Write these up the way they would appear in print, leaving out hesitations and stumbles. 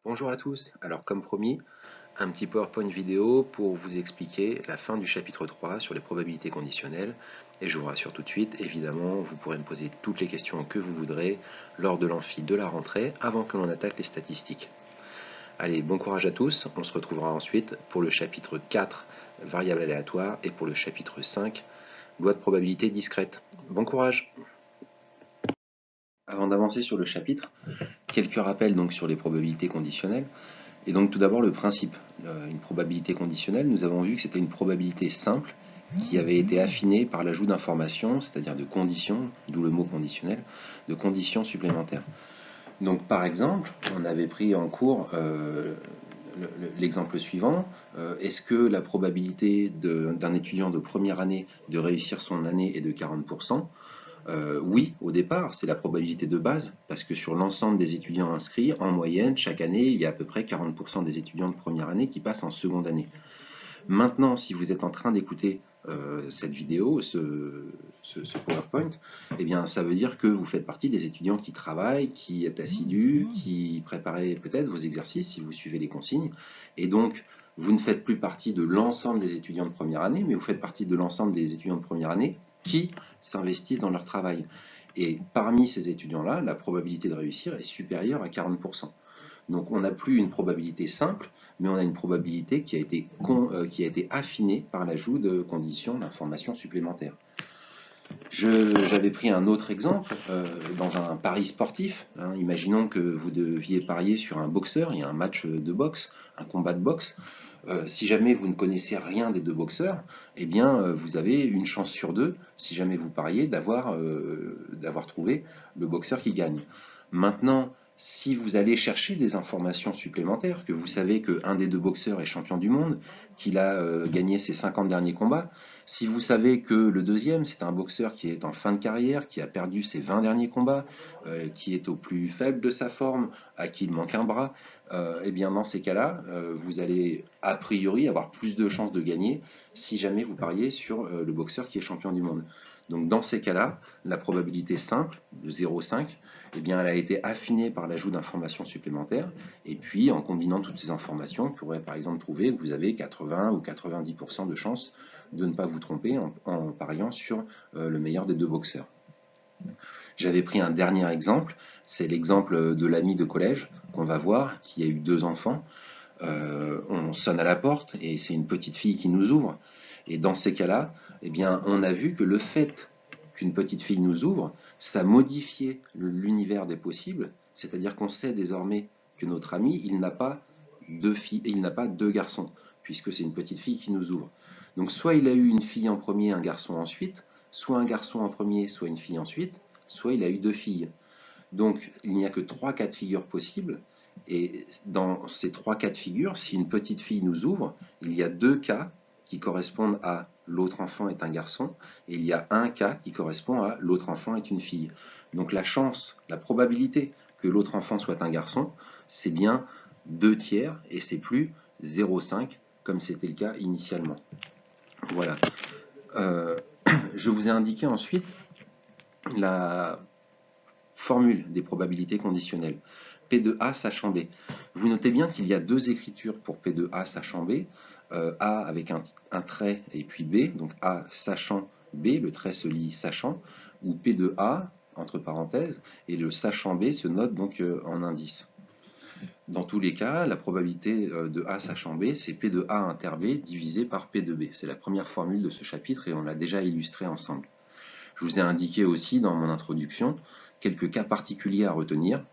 Bonjour à tous, alors comme promis, un petit PowerPoint vidéo pour vous expliquer la fin du chapitre 3 sur les probabilités conditionnelles. Et je vous rassure tout de suite, évidemment, vous pourrez me poser toutes les questions que vous voudrez lors de l'amphi de la rentrée avant que l'on attaque les statistiques. Allez, bon courage à tous, on se retrouvera ensuite pour le chapitre 4, variables aléatoires, et pour le chapitre 5, loi de probabilité discrète. Bon courage! Avant d'avancer sur le chapitre, quelques rappels donc sur les probabilités conditionnelles. Et donc tout d'abord le principe. Une probabilité conditionnelle, nous avons vu que c'était une probabilité simple qui avait été affinée par l'ajout d'informations, c'est-à-dire de conditions, d'où le mot conditionnel, de conditions supplémentaires. Donc par exemple, on avait pris en cours l'exemple suivant, est-ce que la probabilité d'un étudiant de première année de réussir son année est de 40%? Oui, au départ, c'est la probabilité de base, parce que sur l'ensemble des étudiants inscrits, en moyenne, chaque année, il y a à peu près 40% des étudiants de première année qui passent en seconde année. Maintenant, si vous êtes en train d'écouter cette vidéo, ce PowerPoint, eh bien, ça veut dire que vous faites partie des étudiants qui travaillent, qui êtes assidus, qui préparez peut-être vos exercices si vous suivez les consignes, et donc vous ne faites plus partie de l'ensemble des étudiants de première année, mais vous faites partie de l'ensemble des étudiants de première année qui s'investissent dans leur travail. Et parmi ces étudiants-là, la probabilité de réussir est supérieure à 40%. Donc on n'a plus une probabilité simple, mais on a une probabilité qui a été affinée par l'ajout de conditions d'informations supplémentaires. J'avais pris un autre exemple dans un pari sportif. Imaginons que vous deviez parier sur un boxeur, il y a un match de boxe, un combat de boxe. Si jamais vous ne connaissez rien des deux boxeurs, eh bien vous avez une chance sur deux, si jamais vous pariez, d'avoir trouvé le boxeur qui gagne. Maintenant, si vous allez chercher des informations supplémentaires, que vous savez qu'un des deux boxeurs est champion du monde, qu'il a gagné ses 50 derniers combats, si vous savez que le deuxième, c'est un boxeur qui est en fin de carrière, qui a perdu ses 20 derniers combats, qui est au plus faible de sa forme, à qui il manque un bras, eh bien dans ces cas-là, vous allez a priori avoir plus de chances de gagner si jamais vous pariez sur le boxeur qui est champion du monde. Donc dans ces cas-là, la probabilité simple de 0,5, eh bien, elle a été affinée par l'ajout d'informations supplémentaires. Et puis, en combinant toutes ces informations, on pourrait par exemple trouver que vous avez 80 ou 90% de chances de ne pas vous tromper en pariant sur le meilleur des deux boxeurs. J'avais pris un dernier exemple, c'est l'exemple de l'ami de collège qu'on va voir, qui a eu 2 enfants. On sonne à la porte et c'est une petite fille qui nous ouvre. Et dans ces cas-là, eh bien, on a vu que le fait qu'une petite fille nous ouvre, ça modifiait l'univers des possibles, c'est-à-dire qu'on sait désormais que notre ami, il n'a pas 2 filles et il n'a pas 2 garçons, puisque c'est une petite fille qui nous ouvre. Donc soit il a eu une fille en premier, un garçon ensuite, soit un garçon en premier, soit une fille ensuite, soit il a eu 2 filles. Donc il n'y a que 3 cas de figure possibles, et dans ces 3 cas de figure, si une petite fille nous ouvre, il y a 2 cas qui correspondent à l'autre enfant est un garçon, et il y a un cas qui correspond à l'autre enfant est une fille. Donc la chance, la probabilité que l'autre enfant soit un garçon, c'est bien 2 tiers, et c'est plus 0,5 comme c'était le cas initialement. Voilà. Je vous ai indiqué ensuite la formule des probabilités conditionnelles. P de A sachant B. Vous notez bien qu'il y a 2 écritures pour P de A sachant B. A avec un trait et puis B, donc A sachant B, le trait se lit sachant, ou P de A, entre parenthèses, et le sachant B se note donc en indice. Dans tous les cas, la probabilité de A sachant B, c'est P de A inter B divisé par P de B. C'est la première formule de ce chapitre et on l'a déjà illustré ensemble. Je vous ai indiqué aussi dans mon introduction quelques cas particuliers à retenir.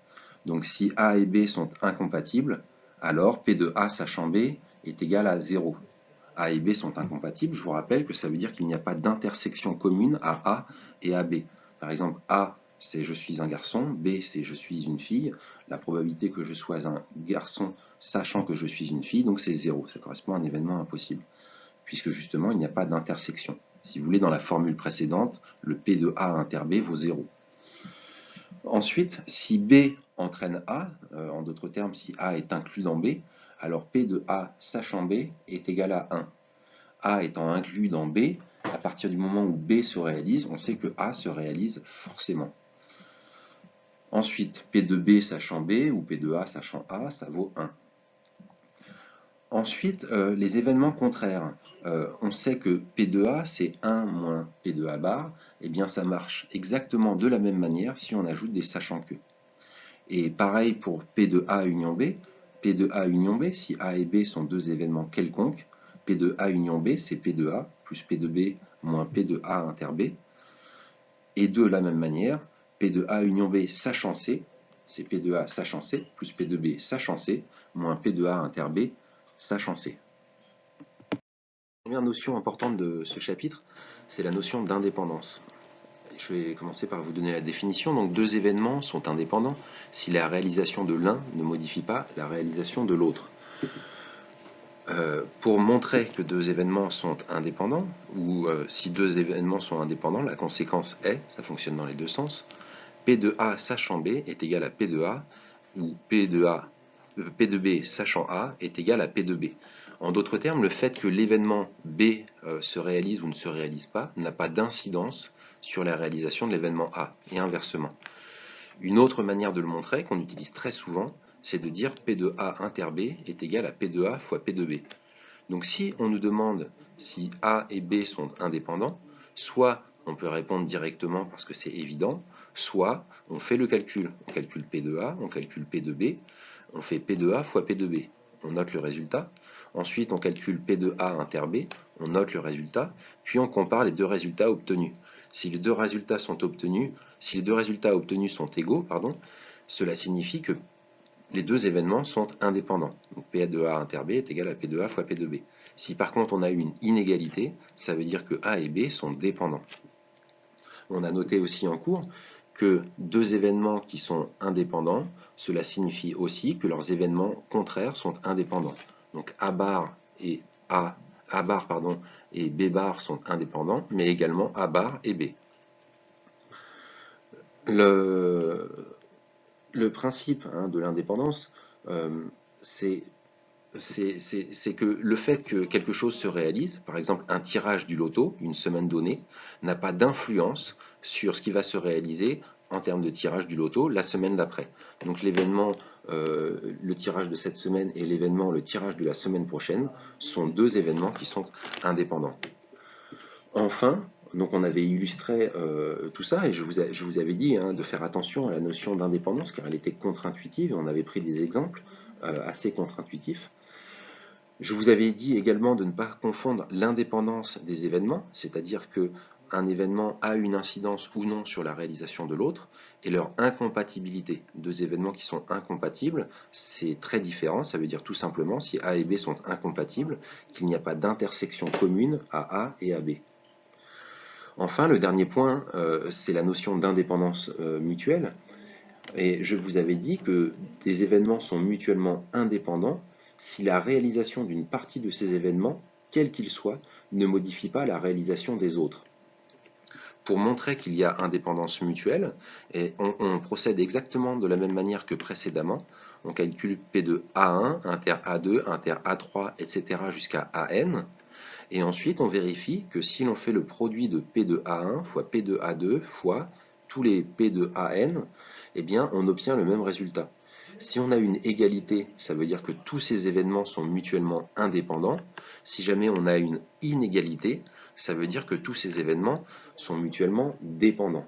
Donc si A et B sont incompatibles, alors P de A sachant B est égal à 0. A et B sont incompatibles, je vous rappelle que ça veut dire qu'il n'y a pas d'intersection commune à A et à B. Par exemple, A c'est je suis un garçon, B c'est je suis une fille. La probabilité que je sois un garçon sachant que je suis une fille, donc c'est 0. Ça correspond à un événement impossible, puisque justement il n'y a pas d'intersection. Si vous voulez, dans la formule précédente, le P de A inter B vaut 0. Ensuite, si B entraîne A, en d'autres termes, si A est inclus dans B, alors P de A sachant B est égal à 1. A étant inclus dans B, à partir du moment où B se réalise, on sait que A se réalise forcément. Ensuite, P de B sachant B ou P de A sachant A, ça vaut 1. Ensuite, les événements contraires. On sait que P de A, c'est 1 moins P de A bar. Eh bien, ça marche exactement de la même manière si on ajoute des sachant que. Et pareil pour P de A union B. P de A union B, si A et B sont deux événements quelconques, P de A union B, c'est P de A plus P de B moins P de A inter B. Et de la même manière, P de A union B sachant C, c'est P de A sachant C, plus P de B sachant C, moins P de A inter B sachant C. La première notion importante de ce chapitre, c'est la notion d'indépendance. Je vais commencer par vous donner la définition. Donc, deux événements sont indépendants si la réalisation de l'un ne modifie pas la réalisation de l'autre. Pour montrer que deux événements sont indépendants, ou si deux événements sont indépendants, la conséquence est, ça fonctionne dans les deux sens, P de A sachant B est égal à P de A, ou P de B sachant A est égal à P de B. En d'autres termes, le fait que l'événement B se réalise ou ne se réalise pas n'a pas d'incidence sur la réalisation de l'événement A, et inversement. Une autre manière de le montrer, qu'on utilise très souvent, c'est de dire P de A inter B est égal à P de A fois P de B. Donc si on nous demande si A et B sont indépendants, soit on peut répondre directement parce que c'est évident, soit on fait le calcul. On calcule P de A, on calcule P de B, on fait P de A fois P de B. On note le résultat. Ensuite, on calcule P de A inter B, on note le résultat, puis on compare les deux résultats obtenus. Si les deux résultats obtenus sont égaux, cela signifie que les deux événements sont indépendants. Donc P de A inter B est égal à P de A fois P de B. Si par contre on a une inégalité, ça veut dire que A et B sont dépendants. On a noté aussi en cours que deux événements qui sont indépendants, cela signifie aussi que leurs événements contraires sont indépendants. Donc A bar et et B bar sont indépendants, mais également A bar et B. Le principe de l'indépendance, c'est que le fait que quelque chose se réalise, par exemple un tirage du loto, une semaine donnée, n'a pas d'influence sur ce qui va se réaliser en termes de tirage du loto la semaine d'après. Donc l'événement, le tirage de cette semaine et l'événement, le tirage de la semaine prochaine, sont deux événements qui sont indépendants. Enfin, donc on avait illustré tout ça et je vous avais dit de faire attention à la notion d'indépendance car elle était contre-intuitive et on avait pris des exemples assez contre-intuitifs. Je vous avais dit également de ne pas confondre l'indépendance des événements, c'est-à-dire que un événement a une incidence ou non sur la réalisation de l'autre, et leur incompatibilité. Deux événements qui sont incompatibles, c'est très différent, ça veut dire tout simplement, si A et B sont incompatibles, qu'il n'y a pas d'intersection commune à A et à B. Enfin, le dernier point, c'est la notion d'indépendance mutuelle. Et je vous avais dit que des événements sont mutuellement indépendants si la réalisation d'une partie de ces événements, quel qu'il soit, ne modifie pas la réalisation des autres. Pour montrer qu'il y a indépendance mutuelle, et on procède exactement de la même manière que précédemment. On calcule P de A1, inter A2, inter A3, etc. jusqu'à AN. Et ensuite, on vérifie que si l'on fait le produit de P de A1 fois P de A2 fois tous les P de AN, eh bien, on obtient le même résultat. Si on a une égalité, ça veut dire que tous ces événements sont mutuellement indépendants. Si jamais on a une inégalité, ça veut dire que tous ces événements sont mutuellement dépendants.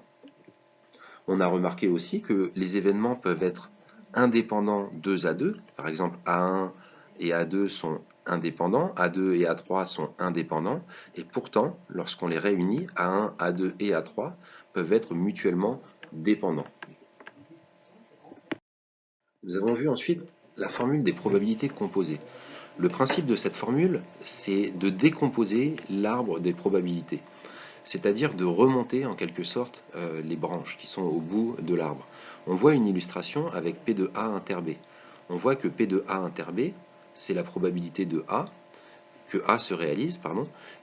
On a remarqué aussi que les événements peuvent être indépendants 2 à 2. Par exemple, A1 et A2 sont indépendants, A2 et A3 sont indépendants, et pourtant, lorsqu'on les réunit, A1, A2 et A3 peuvent être mutuellement dépendants. Nous avons vu ensuite la formule des probabilités composées. Le principe de cette formule, c'est de décomposer l'arbre des probabilités, c'est-à-dire de remonter en quelque sorte les branches qui sont au bout de l'arbre. On voit une illustration avec P de A inter B. On voit que P de A inter B, c'est la probabilité de A, que A se réalise,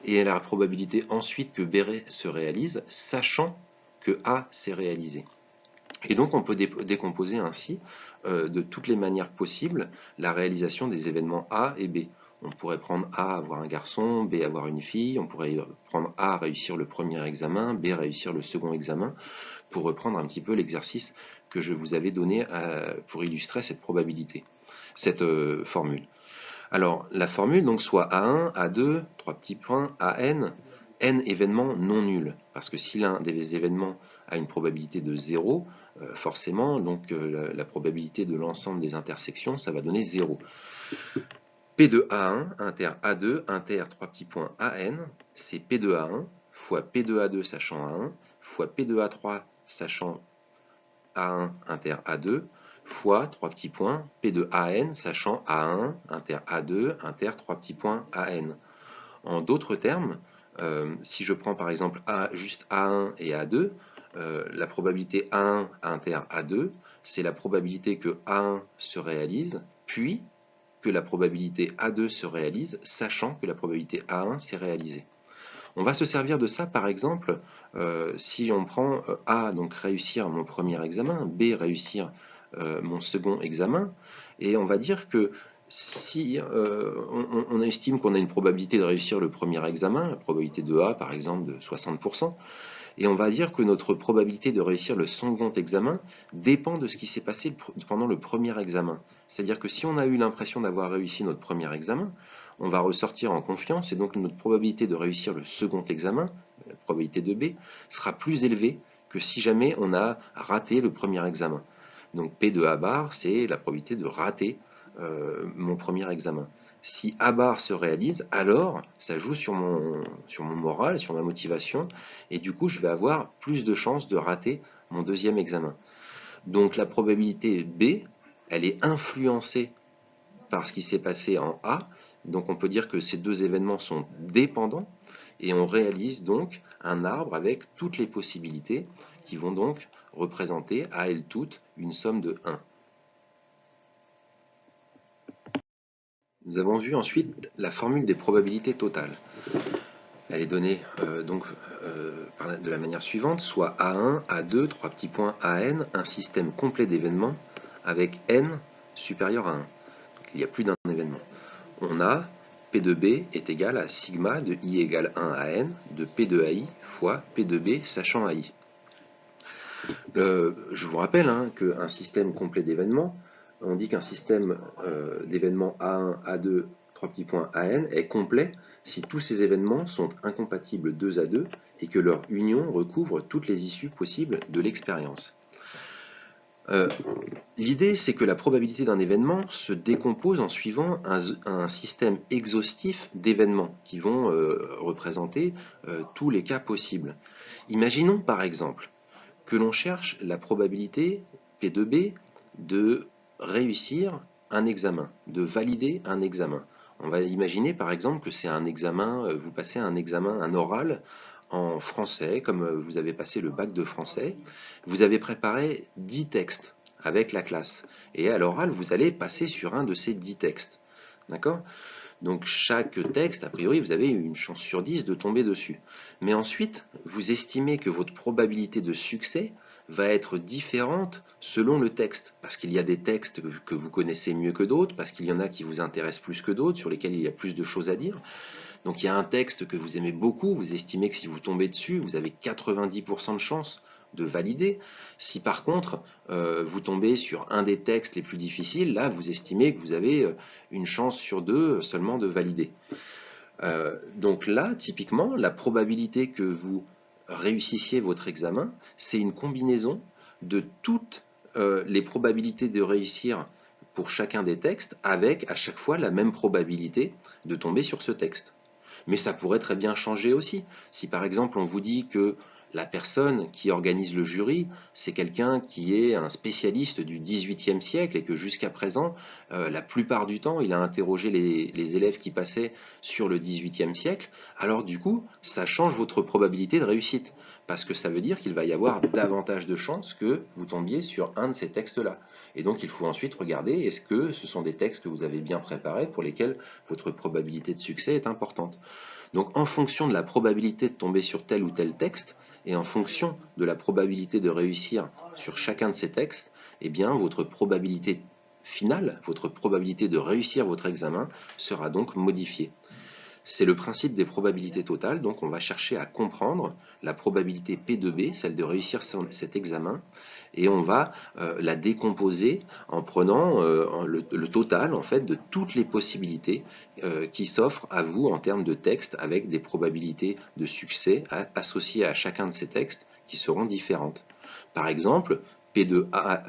et la probabilité ensuite que B se réalise, sachant que A s'est réalisé. Et donc on peut décomposer ainsi, de toutes les manières possibles, la réalisation des événements A et B. On pourrait prendre A avoir un garçon, B avoir une fille, on pourrait prendre A réussir le premier examen, B réussir le second examen, pour reprendre un petit peu l'exercice que je vous avais donné pour illustrer cette probabilité, cette formule. Alors, la formule, donc, soit A1, A2, 3 petits points, AN, N événements non nuls. Parce que si l'un des événements a une probabilité de 0, forcément, donc, la probabilité de l'ensemble des intersections, ça va donner 0. P de A1, inter A2, inter 3 petits points AN, c'est P de A1 fois P de A2 sachant A1, fois P de A3 sachant A1 inter A2, fois 3 petits points P de AN sachant A1 inter A2 inter 3 petits points AN. En d'autres termes, si je prends par exemple juste A1 et A2, la probabilité A1 inter A2, c'est la probabilité que A1 se réalise, puis que la probabilité A2 se réalise, sachant que la probabilité A1 s'est réalisée. On va se servir de ça, par exemple, si on prend A, donc réussir mon premier examen, B, réussir mon second examen, et on va dire que si on estime qu'on a une probabilité de réussir le premier examen, la probabilité de A, par exemple, de 60%, et on va dire que notre probabilité de réussir le second examen dépend de ce qui s'est passé pendant le premier examen. C'est-à-dire que si on a eu l'impression d'avoir réussi notre premier examen, on va ressortir en confiance et donc notre probabilité de réussir le second examen, la probabilité de B, sera plus élevée que si jamais on a raté le premier examen. Donc P de A bar, c'est la probabilité de rater mon premier examen. Si A bar se réalise, alors ça joue sur mon moral, sur ma motivation, et du coup je vais avoir plus de chances de rater mon deuxième examen. Donc la probabilité B, elle est influencée par ce qui s'est passé en A, donc on peut dire que ces deux événements sont dépendants, et on réalise donc un arbre avec toutes les possibilités qui vont donc représenter à elles toutes une somme de 1. Nous avons vu ensuite la formule des probabilités totales. Elle est donnée de la manière suivante, soit A1, A2, 3 petits points AN, un système complet d'événements avec N supérieur à 1. Donc, il y a plus d'un événement. On a P de B est égal à sigma de I égale 1 à N de P de AI fois P de B sachant AI. Je vous rappelle qu'un système complet d'événements, on dit qu'un système d'événements A1, A2, 3 petits points AN est complet si tous ces événements sont incompatibles 2 à 2 et que leur union recouvre toutes les issues possibles de l'expérience. L'idée, c'est que la probabilité d'un événement se décompose en suivant un système exhaustif d'événements qui vont représenter tous les cas possibles. Imaginons par exemple que l'on cherche la probabilité P de B de réussir un examen, de valider un examen. On va imaginer par exemple que c'est un examen, vous passez un examen, un oral en français, comme vous avez passé le bac de français. Vous avez préparé 10 textes avec la classe. Et à l'oral, vous allez passer sur un de ces 10 textes. D'accord ? Donc chaque texte, a priori, vous avez une chance sur 10 de tomber dessus. Mais ensuite, vous estimez que votre probabilité de succès va être différente selon le texte. Parce qu'il y a des textes que vous connaissez mieux que d'autres, parce qu'il y en a qui vous intéressent plus que d'autres, sur lesquels il y a plus de choses à dire. Donc il y a un texte que vous aimez beaucoup, vous estimez que si vous tombez dessus, vous avez 90% de chances de valider. Si par contre vous tombez sur un des textes les plus difficiles, là vous estimez que vous avez une chance sur 2 seulement de valider. Donc là, typiquement, la probabilité que vous réussissiez votre examen, c'est une combinaison de toutes les probabilités de réussir pour chacun des textes, avec à chaque fois la même probabilité de tomber sur ce texte. Mais ça pourrait très bien changer aussi. Si par exemple on vous dit que la personne qui organise le jury, c'est quelqu'un qui est un spécialiste du XVIIIe siècle et que jusqu'à présent, la plupart du temps, il a interrogé les élèves qui passaient sur le XVIIIe siècle, alors du coup, ça change votre probabilité de réussite. Parce que ça veut dire qu'il va y avoir davantage de chances que vous tombiez sur un de ces textes-là. Et donc il faut ensuite regarder, est-ce que ce sont des textes que vous avez bien préparés pour lesquels votre probabilité de succès est importante. Donc en fonction de la probabilité de tomber sur tel ou tel texte, et en fonction de la probabilité de réussir sur chacun de ces textes, eh bien votre probabilité finale, votre probabilité de réussir votre examen sera donc modifiée. C'est le principe des probabilités totales, donc on va chercher à comprendre la probabilité P de B, celle de réussir cet examen, et on va la décomposer en prenant le total en fait de toutes les possibilités qui s'offrent à vous en termes de texte, avec des probabilités de succès associées à chacun de ces textes qui seront différentes. Par exemple, P de A,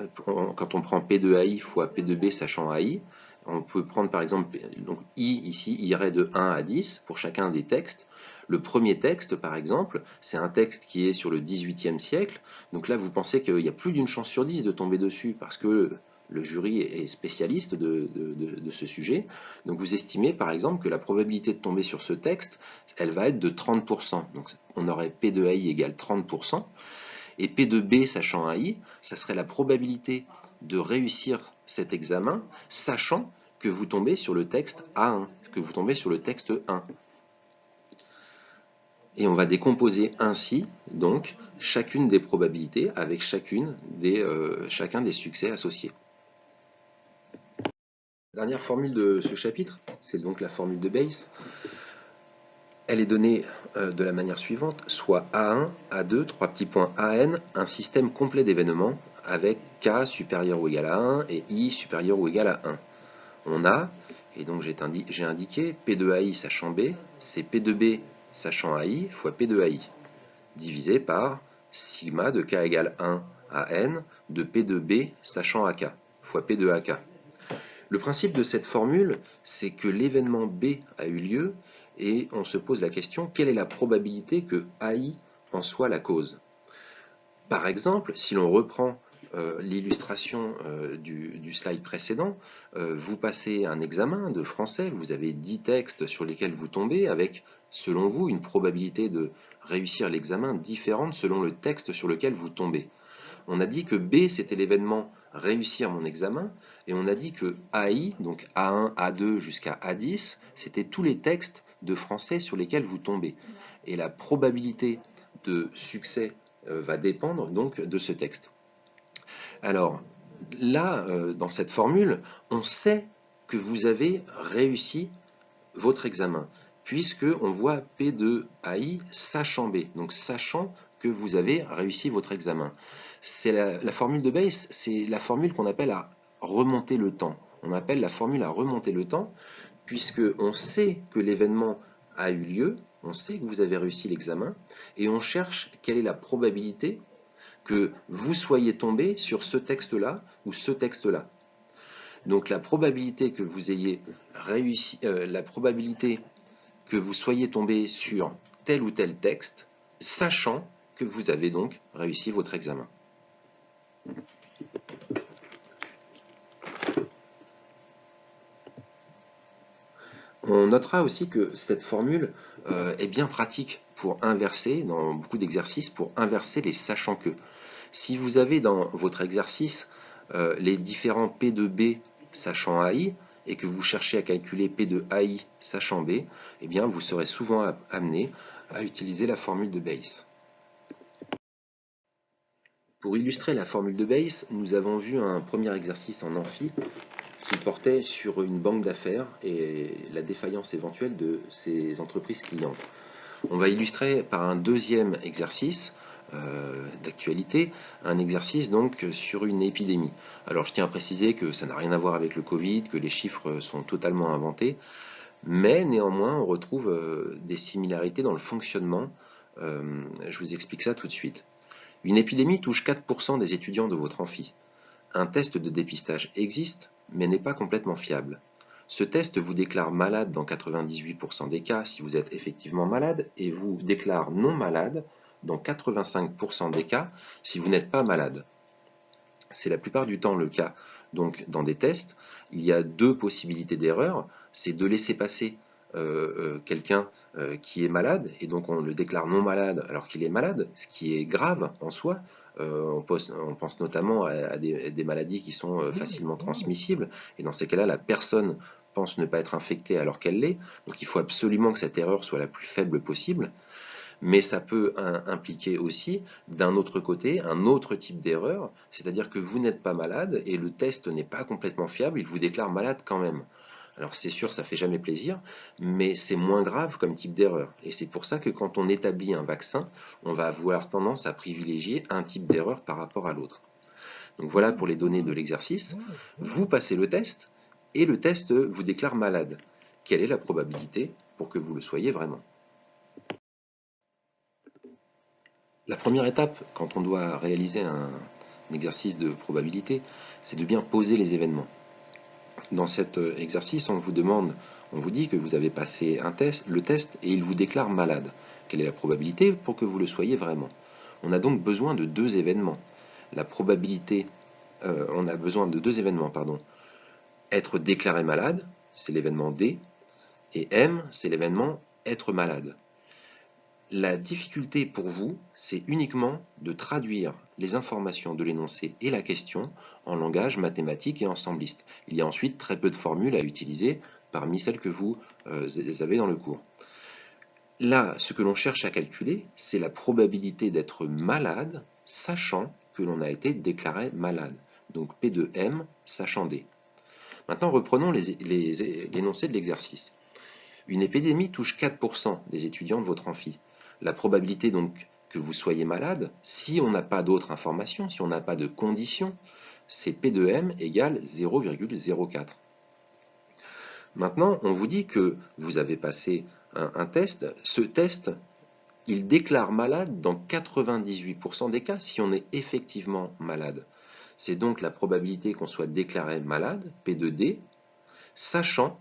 quand on prend P de AI fois P de B sachant AI, on peut prendre par exemple, donc I ici irait de 1 à 10 pour chacun des textes. Le premier texte, par exemple, c'est un texte qui est sur le XVIIIe siècle. Donc là, vous pensez qu'il y a plus d'une chance sur 10 de tomber dessus parce que le jury est spécialiste de ce sujet. Donc vous estimez, par exemple, que la probabilité de tomber sur ce texte, elle va être de 30%. Donc on aurait P de AI égale 30%. Et P de B sachant AI, ça serait la probabilité de réussir cet examen, sachant que vous tombez sur le texte A1, que vous tombez sur le texte 1. Et on va décomposer ainsi, donc, chacune des probabilités avec chacun des succès associés. La dernière formule de ce chapitre, c'est donc la formule de Bayes. Elle est donnée de la manière suivante, soit A1, A2, 3 petits points AN, un système complet d'événements avec K supérieur ou égal à 1 et I supérieur ou égal à 1. On a, et donc j'ai indiqué, P de AI sachant B, c'est P de B sachant AI fois P de AI, divisé par sigma de K égale 1 à N de P de B sachant AK, fois P de AK. Le principe de cette formule, c'est que l'événement B a eu lieu et on se pose la question, quelle est la probabilité que AI en soit la cause? Par exemple, si l'on reprend l'illustration du slide précédent, vous passez un examen de français, vous avez 10 textes sur lesquels vous tombez avec, selon vous, une probabilité de réussir l'examen différente selon le texte sur lequel vous tombez. On a dit que B, c'était l'événement réussir mon examen, et on a dit que AI, donc A1, A2 jusqu'à A10, c'était tous les textes de français sur lesquels vous tombez. Et la probabilité de succès va dépendre donc de ce texte. Alors là, dans cette formule, on sait que vous avez réussi votre examen, puisque on voit P de AI sachant B, donc sachant que vous avez réussi votre examen. C'est la formule de Bayes, c'est la formule qu'on appelle à remonter le temps. On appelle la formule à remonter le temps, puisque on sait que l'événement a eu lieu, on sait que vous avez réussi l'examen, et on cherche quelle est la probabilité que vous soyez tombé sur ce texte-là ou ce texte-là. Donc la probabilité que vous ayez réussi, la probabilité que vous soyez tombé sur tel ou tel texte, sachant que vous avez donc réussi votre examen. On notera aussi que cette formule est bien pratique pour inverser, dans beaucoup d'exercices, pour inverser les sachant que. Si vous avez dans votre exercice les différents P de B sachant AI, et que vous cherchez à calculer P de AI sachant B, eh bien vous serez souvent amené à utiliser la formule de Bayes. Pour illustrer la formule de Bayes, nous avons vu un premier exercice en amphi qui portait sur une banque d'affaires et la défaillance éventuelle de ces entreprises clientes. On va illustrer par un deuxième exercice d'actualité, un exercice donc sur une épidémie. Alors je tiens à préciser que ça n'a rien à voir avec le Covid, que les chiffres sont totalement inventés, mais néanmoins on retrouve des similarités dans le fonctionnement. Je vous explique ça tout de suite. Une épidémie touche 4% des étudiants de votre amphi. Un test de dépistage existe, mais n'est pas complètement fiable. Ce test vous déclare malade dans 98% des cas si vous êtes effectivement malade et vous déclare non malade dans 85% des cas si vous n'êtes pas malade. C'est la plupart du temps le cas. Donc dans des tests, il y a deux possibilités d'erreur. C'est de laisser passer quelqu'un qui est malade et donc on le déclare non malade alors qu'il est malade, ce qui est grave en soi. On pense notamment à des maladies qui sont facilement transmissibles et dans ces cas-là, la personne pense ne pas être infectée alors qu'elle l'est. Donc il faut absolument que cette erreur soit la plus faible possible. Mais ça peut impliquer aussi, d'un autre côté, un autre type d'erreur, c'est-à-dire que vous n'êtes pas malade et le test n'est pas complètement fiable, il vous déclare malade quand même. Alors c'est sûr, ça fait jamais plaisir, mais c'est moins grave comme type d'erreur. Et c'est pour ça que quand on établit un vaccin, on va avoir tendance à privilégier un type d'erreur par rapport à l'autre. Donc voilà pour les données de l'exercice. Vous passez le test et le test vous déclare malade. Quelle est la probabilité pour que vous le soyez vraiment? La première étape, quand on doit réaliser un exercice de probabilité, c'est de bien poser les événements. Dans cet exercice, on vous dit que vous avez passé le test et il vous déclare malade. Quelle est la probabilité pour que vous le soyez vraiment? On a donc besoin de deux événements. La probabilité, on a besoin de deux événements, pardon. Être déclaré malade, c'est l'événement D, et M, c'est l'événement être malade. La difficulté pour vous, c'est uniquement de traduire les informations de l'énoncé et la question en langage mathématique et ensembliste. Il y a ensuite très peu de formules à utiliser parmi celles que vous avez dans le cours. Là, ce que l'on cherche à calculer, c'est la probabilité d'être malade, sachant que l'on a été déclaré malade. Donc P de M, sachant D. Maintenant, reprenons l'énoncé de l'exercice. Une épidémie touche 4% des étudiants de votre amphi. La probabilité donc que vous soyez malade, si on n'a pas d'autres informations, si on n'a pas de conditions, c'est P de M égale 0,04. Maintenant, on vous dit que vous avez passé un test. Ce test, il déclare malade dans 98% des cas si on est effectivement malade. C'est donc la probabilité qu'on soit déclaré malade, P de D, sachant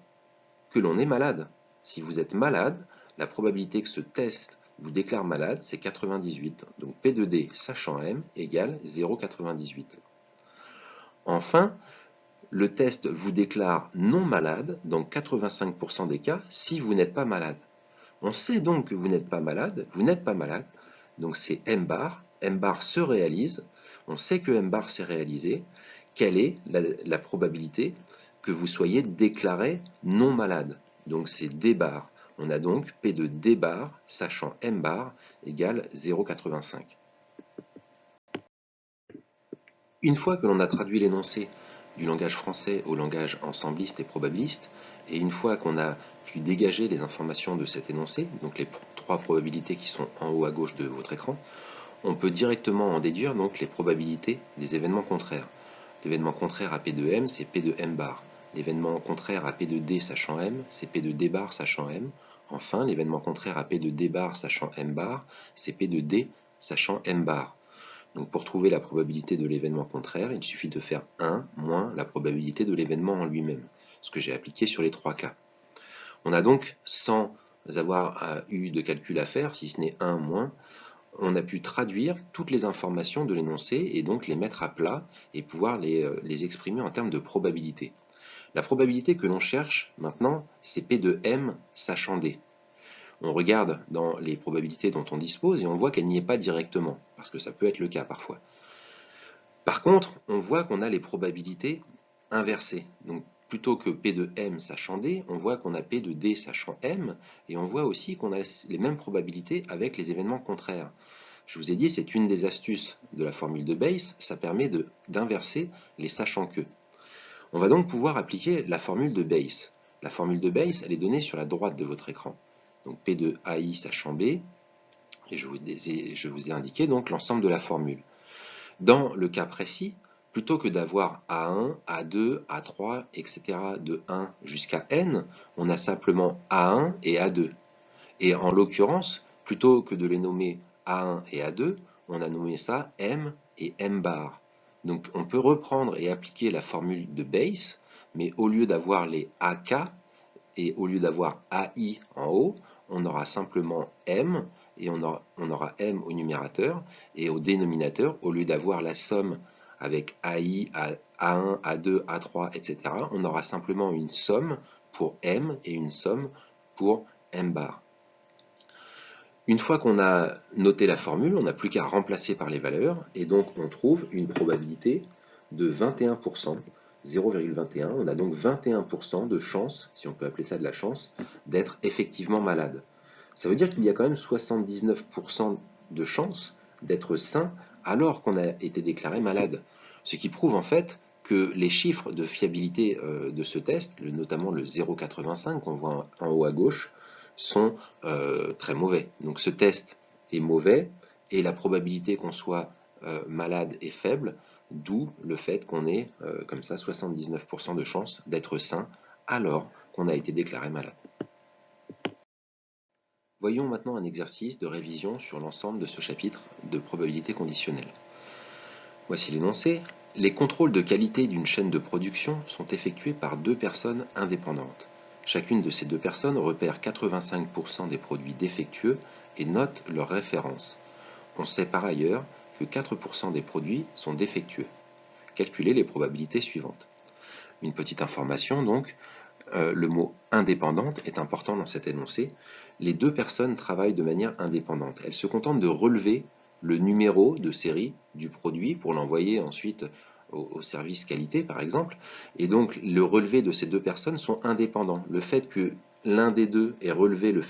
que l'on est malade. Si vous êtes malade, la probabilité que ce test vous déclare malade, c'est 98. Donc P de D sachant M égale 0,98. Enfin, le test vous déclare non malade dans 85% des cas si vous n'êtes pas malade. On sait donc que vous n'êtes pas malade, donc c'est M bar. M bar se réalise, on sait que M bar s'est réalisé. Quelle est la probabilité que vous soyez déclaré non malade? Donc c'est D bar. On a donc P de D bar, sachant M bar, égale 0,85. Une fois que l'on a traduit l'énoncé du langage français au langage ensembliste et probabiliste, et une fois qu'on a pu dégager les informations de cet énoncé, donc les trois probabilités qui sont en haut à gauche de votre écran, on peut directement en déduire donc les probabilités des événements contraires. L'événement contraire à P de M, c'est P de M bar. L'événement contraire à P de D sachant M, c'est P de D bar sachant M. Enfin, l'événement contraire à P de D bar sachant M bar, c'est P de D sachant M bar. Donc pour trouver la probabilité de l'événement contraire, il suffit de faire 1 moins la probabilité de l'événement en lui-même, ce que j'ai appliqué sur les trois cas. On a donc, sans avoir eu de calcul à faire, si ce n'est 1 moins, on a pu traduire toutes les informations de l'énoncé et donc les mettre à plat et pouvoir les exprimer en termes de probabilité. La probabilité que l'on cherche maintenant, c'est P de M sachant D. On regarde dans les probabilités dont on dispose et on voit qu'elle n'y est pas directement, parce que ça peut être le cas parfois. Par contre, on voit qu'on a les probabilités inversées. Donc plutôt que P de M sachant D, on voit qu'on a P de D sachant M, et on voit aussi qu'on a les mêmes probabilités avec les événements contraires. Je vous ai dit, c'est une des astuces de la formule de Bayes, ça permet d'inverser les sachant que. On va donc pouvoir appliquer la formule de Bayes. La formule de Bayes, elle est donnée sur la droite de votre écran. Donc P de AI sachant B, et je vous ai indiqué donc l'ensemble de la formule. Dans le cas précis, plutôt que d'avoir A1, A2, A3, etc. de 1 jusqu'à N, on a simplement A1 et A2. Et en l'occurrence, plutôt que de les nommer A1 et A2, on a nommé ça M et M bar. Donc on peut reprendre et appliquer la formule de Bayes, mais au lieu d'avoir les AK et au lieu d'avoir AI en haut, on aura simplement M et on aura M au numérateur et au dénominateur, au lieu d'avoir la somme avec AI, A1, A2, A3, etc., on aura simplement une somme pour M et une somme pour M bar. Une fois qu'on a noté la formule, on n'a plus qu'à remplacer par les valeurs, et donc on trouve une probabilité de 21%, 0,21. On a donc 21% de chance, si on peut appeler ça de la chance, d'être effectivement malade. Ça veut dire qu'il y a quand même 79% de chance d'être sain alors qu'on a été déclaré malade. Ce qui prouve en fait que les chiffres de fiabilité de ce test, notamment le 0,85 qu'on voit en haut à gauche, sont très mauvais. Donc ce test est mauvais et la probabilité qu'on soit malade est faible, d'où le fait qu'on ait comme ça 79% de chances d'être sain alors qu'on a été déclaré malade. Voyons maintenant un exercice de révision sur l'ensemble de ce chapitre de probabilité conditionnelle. Voici l'énoncé. Les contrôles de qualité d'une chaîne de production sont effectués par deux personnes indépendantes. Chacune de ces deux personnes repère 85% des produits défectueux et note leur référence. On sait par ailleurs que 4% des produits sont défectueux. Calculez les probabilités suivantes. Une petite information donc, le mot indépendante est important dans cet énoncé. Les deux personnes travaillent de manière indépendante. Elles se contentent de relever le numéro de série du produit pour l'envoyer ensuite au service qualité, par exemple. Et donc, le relevé de ces deux personnes sont indépendants. Le fait que l'un des deux ait relevé le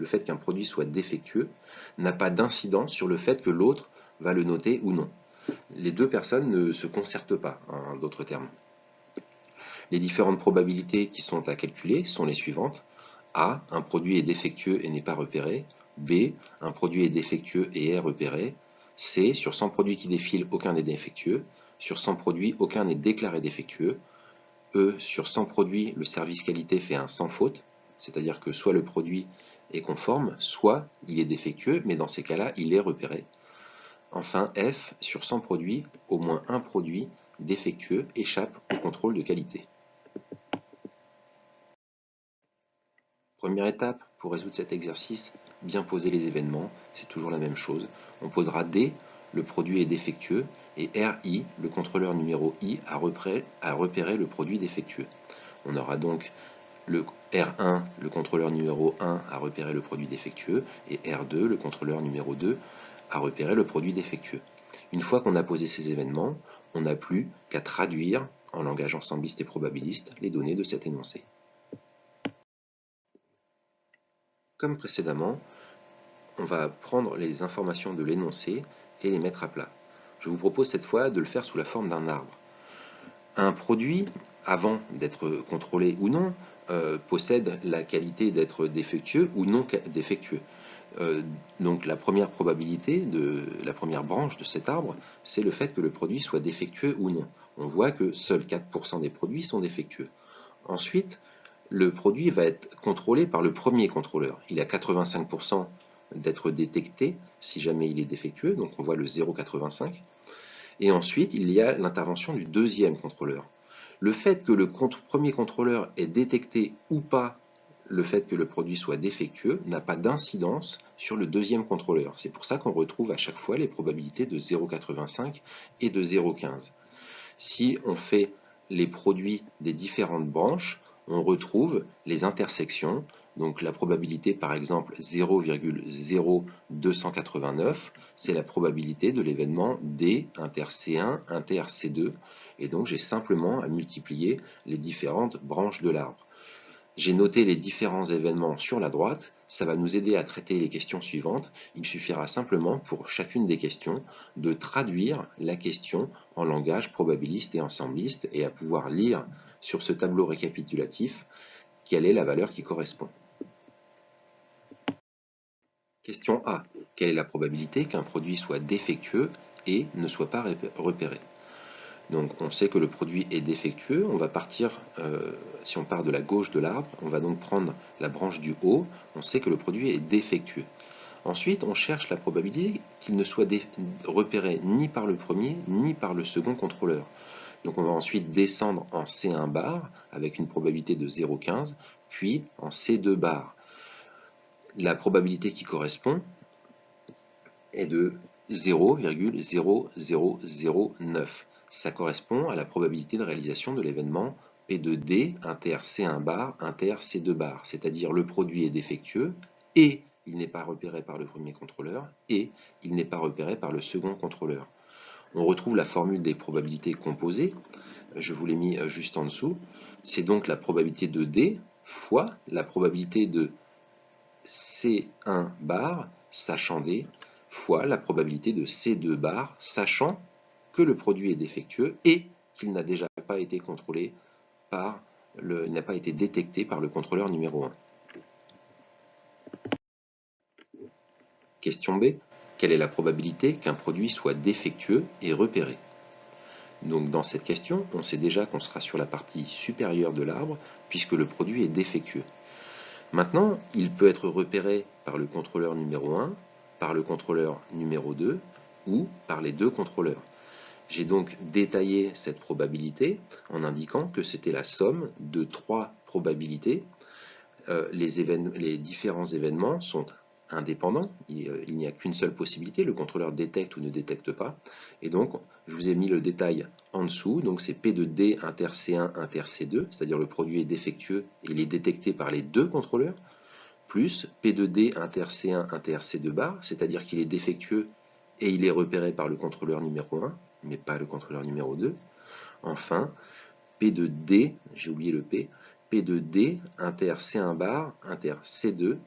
fait qu'un produit soit défectueux n'a pas d'incidence sur le fait que l'autre va le noter ou non. Les deux personnes ne se concertent pas, en d'autres termes. Les différentes probabilités qui sont à calculer sont les suivantes. A. Un produit est défectueux et n'est pas repéré. B. Un produit est défectueux et est repéré. C. Sur 100 produits qui défilent, aucun n'est défectueux. Sur 100 produits, aucun n'est déclaré défectueux. E. Sur 100 produits, le service qualité fait un sans faute, c'est-à-dire que soit le produit est conforme, soit il est défectueux, mais dans ces cas-là, il est repéré. Enfin, F. Sur 100 produits, au moins un produit défectueux échappe au contrôle de qualité. Première étape, pour résoudre cet exercice, bien poser les événements, c'est toujours la même chose. On posera D, le produit est défectueux, et RI, le contrôleur numéro I, a repéré le produit défectueux. On aura donc le R1, le contrôleur numéro 1, a repéré le produit défectueux, et R2, le contrôleur numéro 2, a repéré le produit défectueux. Une fois qu'on a posé ces événements, on n'a plus qu'à traduire, en langage ensembliste et probabiliste, les données de cet énoncé. Comme précédemment, on va prendre les informations de l'énoncé et les mettre à plat. Je vous propose cette fois de le faire sous la forme d'un arbre. Un produit, avant d'être contrôlé ou non, possède la qualité d'être défectueux ou non défectueux. Donc la première probabilité, la première branche de cet arbre, c'est le fait que le produit soit défectueux ou non. On voit que seuls 4% des produits sont défectueux. Ensuite, le produit va être contrôlé par le premier contrôleur. Il a 85% d'être détecté si jamais il est défectueux, donc on voit le 0,85. Et ensuite, il y a l'intervention du deuxième contrôleur. Le fait que le premier contrôleur ait détecté ou pas le fait que le produit soit défectueux n'a pas d'incidence sur le deuxième contrôleur. C'est pour ça qu'on retrouve à chaque fois les probabilités de 0,85 et de 0,15. Si on fait les produits des différentes branches, on retrouve les intersections. Donc la probabilité, par exemple, 0,0289, c'est la probabilité de l'événement D inter C1 inter C2. Et donc j'ai simplement à multiplier les différentes branches de l'arbre. J'ai noté les différents événements sur la droite. Ça va nous aider à traiter les questions suivantes. Il suffira simplement pour chacune des questions de traduire la question en langage probabiliste et ensembliste et à pouvoir lire sur ce tableau récapitulatif quelle est la valeur qui correspond. Question A. Quelle est la probabilité qu'un produit soit défectueux et ne soit pas repéré? Donc on sait que le produit est défectueux, on va partir, si on part de la gauche de l'arbre, on va donc prendre la branche du haut, on sait que le produit est défectueux. Ensuite, on cherche la probabilité qu'il ne soit repéré ni par le premier ni par le second contrôleur. Donc on va ensuite descendre en C1 bar avec une probabilité de 0,15, puis en C2 bar. La probabilité qui correspond est de 0,0009. Ça correspond à la probabilité de réalisation de l'événement P de D inter C1 bar inter C2 bar, c'est-à-dire le produit est défectueux et il n'est pas repéré par le premier contrôleur et il n'est pas repéré par le second contrôleur. On retrouve la formule des probabilités composées, je vous l'ai mis juste en dessous, c'est donc la probabilité de D fois la probabilité de C1 bar, sachant D, fois la probabilité de C2 bar, sachant que le produit est défectueux et qu'il n'a déjà pas été contrôlé il n'a pas été détecté par le contrôleur numéro 1. Question B. Quelle est la probabilité qu'un produit soit défectueux et repéré? Donc dans cette question, on sait déjà qu'on sera sur la partie supérieure de l'arbre puisque le produit est défectueux. Maintenant, il peut être repéré par le contrôleur numéro 1, par le contrôleur numéro 2 ou par les deux contrôleurs. J'ai donc détaillé cette probabilité en indiquant que c'était la somme de trois probabilités. Les différents événements sont indépendants, il n'y a qu'une seule possibilité, le contrôleur détecte ou ne détecte pas, et donc je vous ai mis le détail en dessous, donc c'est P de D inter C1 inter C2, c'est-à-dire le produit est défectueux et il est détecté par les deux contrôleurs, plus P de D inter C1 inter C2 bar, c'est-à-dire qu'il est défectueux et il est repéré par le contrôleur numéro 1, mais pas le contrôleur numéro 2. Enfin, P de D, j'ai oublié le P, P de D inter C1 bar inter C2,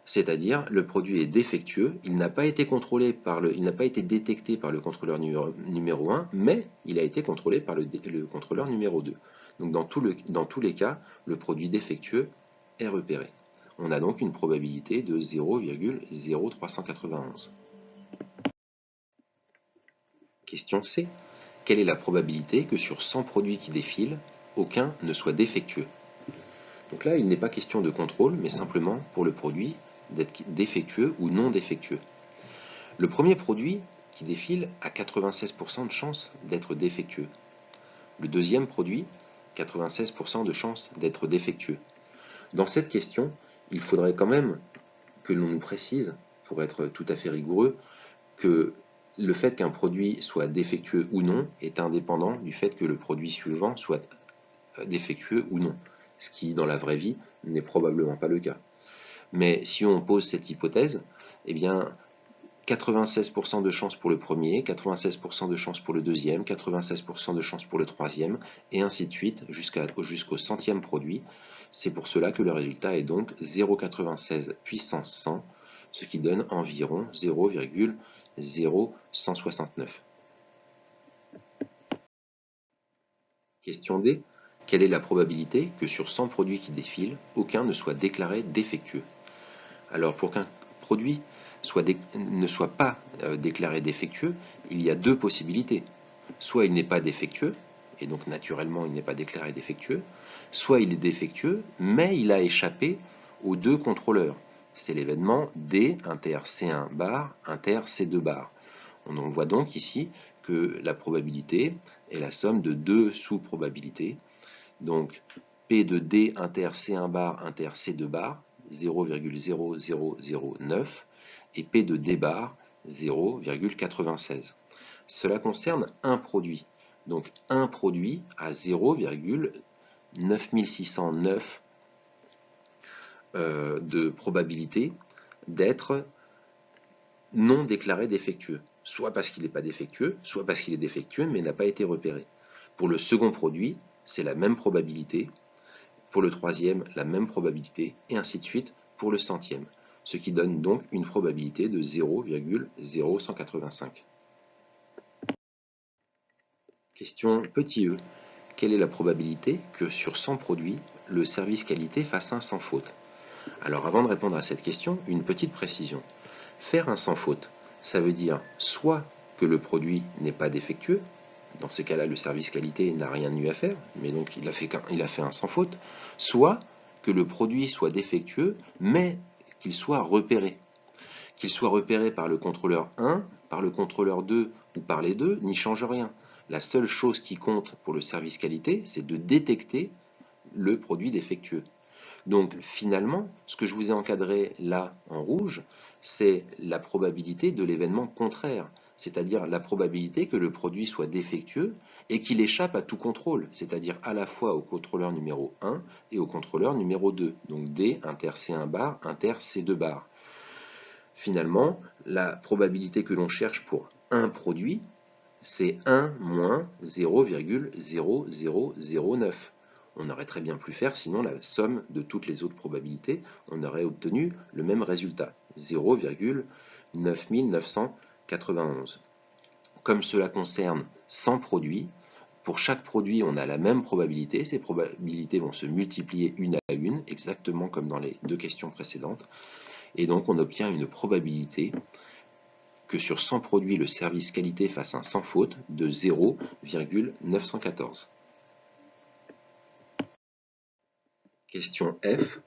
c'est-à-dire le produit est défectueux, il n'a pas été il n'a pas été détecté par le contrôleur numéro 1, mais il a été contrôlé par le contrôleur numéro 2. Donc dans tous les cas, le produit défectueux est repéré. On a donc une probabilité de 0,0391. Question C. Quelle est la probabilité que sur 100 produits qui défilent, aucun ne soit défectueux? Donc là, il n'est pas question de contrôle, mais simplement pour le produit d'être défectueux ou non défectueux. Le premier produit qui défile a 96% de chance d'être défectueux. Le deuxième produit, 96% de chance d'être défectueux. Dans cette question, il faudrait quand même que l'on nous précise, pour être tout à fait rigoureux, que le fait qu'un produit soit défectueux ou non est indépendant du fait que le produit suivant soit défectueux ou non, ce qui dans la vraie vie n'est probablement pas le cas. Mais si on pose cette hypothèse, eh bien 96% de chance pour le premier, 96% de chance pour le deuxième, 96% de chance pour le troisième, et ainsi de suite jusqu'au centième produit. C'est pour cela que le résultat est donc 0,96 puissance 100, ce qui donne environ 0,0169. Question D. Quelle est la probabilité que sur 100 produits qui défilent, aucun ne soit déclaré défectueux? Alors pour qu'un produit ne soit pas déclaré défectueux, il y a deux possibilités. Soit il n'est pas défectueux, et donc naturellement il n'est pas déclaré défectueux, soit il est défectueux, mais il a échappé aux deux contrôleurs. C'est l'événement D inter C1 bar inter C2 bar. On voit donc ici que la probabilité est la somme de deux sous-probabilités. Donc P de D inter C1 bar inter C2 bar, 0,0009, et P de D bar, 0,96. Cela concerne un produit. Donc un produit à 0,9609 de probabilité d'être non déclaré défectueux. Soit parce qu'il n'est pas défectueux, soit parce qu'il est défectueux mais n'a pas été repéré. Pour le second produit, c'est la même probabilité. Pour le troisième, la même probabilité, et ainsi de suite pour le centième, ce qui donne donc une probabilité de 0,0185. Question petit e. Quelle est la probabilité que sur 100 produits, le service qualité fasse un sans faute? Alors avant de répondre à cette question, une petite précision. Faire un sans faute, ça veut dire soit que le produit n'est pas défectueux, dans ces cas-là, le service qualité n'a rien eu à faire, mais donc il a fait un sans faute, soit que le produit soit défectueux, mais qu'il soit repéré. Qu'il soit repéré par le contrôleur 1, par le contrôleur 2 ou par les deux, n'y change rien. La seule chose qui compte pour le service qualité, c'est de détecter le produit défectueux. Donc finalement, ce que je vous ai encadré là en rouge, c'est la probabilité de l'événement contraire, c'est-à-dire la probabilité que le produit soit défectueux et qu'il échappe à tout contrôle, c'est-à-dire à la fois au contrôleur numéro 1 et au contrôleur numéro 2, donc D inter C1 bar inter C2 bar. Finalement, la probabilité que l'on cherche pour un produit, c'est 1 moins 0,0009. On aurait très bien pu faire sinon la somme de toutes les autres probabilités, on aurait obtenu le même résultat, 0,9991. comme cela concerne 100 produits, pour chaque produit, on a la même probabilité. Ces probabilités vont se multiplier une à une, exactement comme dans les deux questions précédentes. Et donc, on obtient une probabilité que sur 100 produits, le service qualité fasse un sans faute de 0,914. Question F.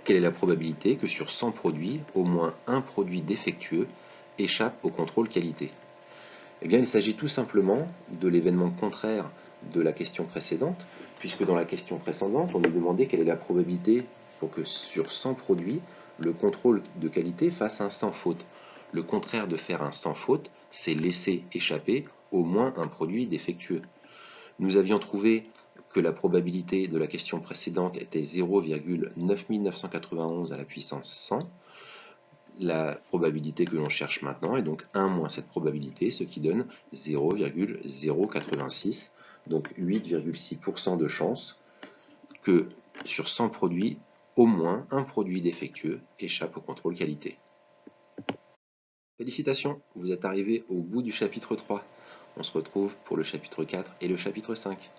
Quelle est la probabilité que sur 100 produits, au moins un produit défectueux échappe au contrôle qualité? Eh bien, il s'agit tout simplement de l'événement contraire de la question précédente, puisque dans la question précédente, on nous demandait quelle est la probabilité pour que sur 100 produits, le contrôle de qualité fasse un sans faute. Le contraire de faire un sans faute, c'est laisser échapper au moins un produit défectueux. Nous avions trouvé que la probabilité de la question précédente était 0,9991 à la puissance 100. La probabilité que l'on cherche maintenant est donc 1 moins cette probabilité, ce qui donne 0,086, donc 8,6% de chance que sur 100 produits, au moins un produit défectueux échappe au contrôle qualité. Félicitations, vous êtes arrivé au bout du chapitre 3. On se retrouve pour le chapitre 4 et le chapitre 5.